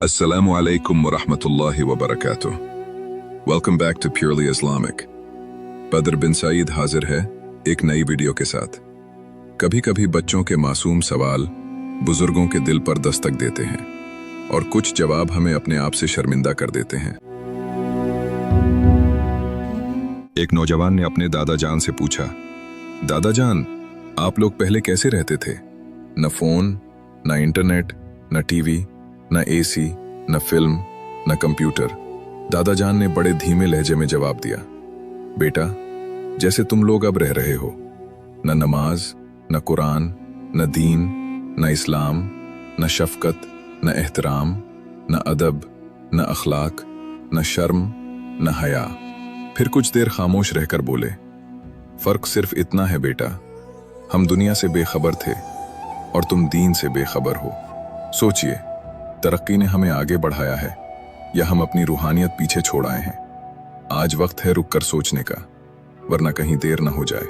Assalamu alaikum wa rahmatullahi wa barakatuh. Welcome back to Purely Islamic. बदर बिन सईद हाजिर है एक नई वीडियो के साथ। कभी कभी बच्चों के मासूम सवाल बुजुर्गों के दिल पर दस्तक देते हैं और कुछ जवाब हमें अपने आप से शर्मिंदा कर देते हैं। एक नौजवान ने अपने दादा जान से पूछा, दादा जान, आप लोग पहले कैसे रहते थे? न फोन, न इंटरनेट, न टीवी, न एसी, न फिल्म, न कंप्यूटर। दादा जान ने बड़े धीमे लहजे में जवाब दिया, बेटा, जैसे तुम लोग अब रह रहे हो। न नमाज, न कुरान, न दीन, न इस्लाम, न शफकत, न एहतराम, न अदब, न अखलाक, न शर्म, न हया। फिर कुछ देर खामोश रहकर बोले, फर्क सिर्फ इतना है बेटा, हम दुनिया से बेखबर थे और तुम दीन से बेखबर हो। सोचिए, तरक्की ने हमें आगे बढ़ाया है या हम अपनी रूहानियत पीछे छोड़ आए हैं? आज वक्त है रुक कर सोचने का, वरना कहीं देर न हो जाए।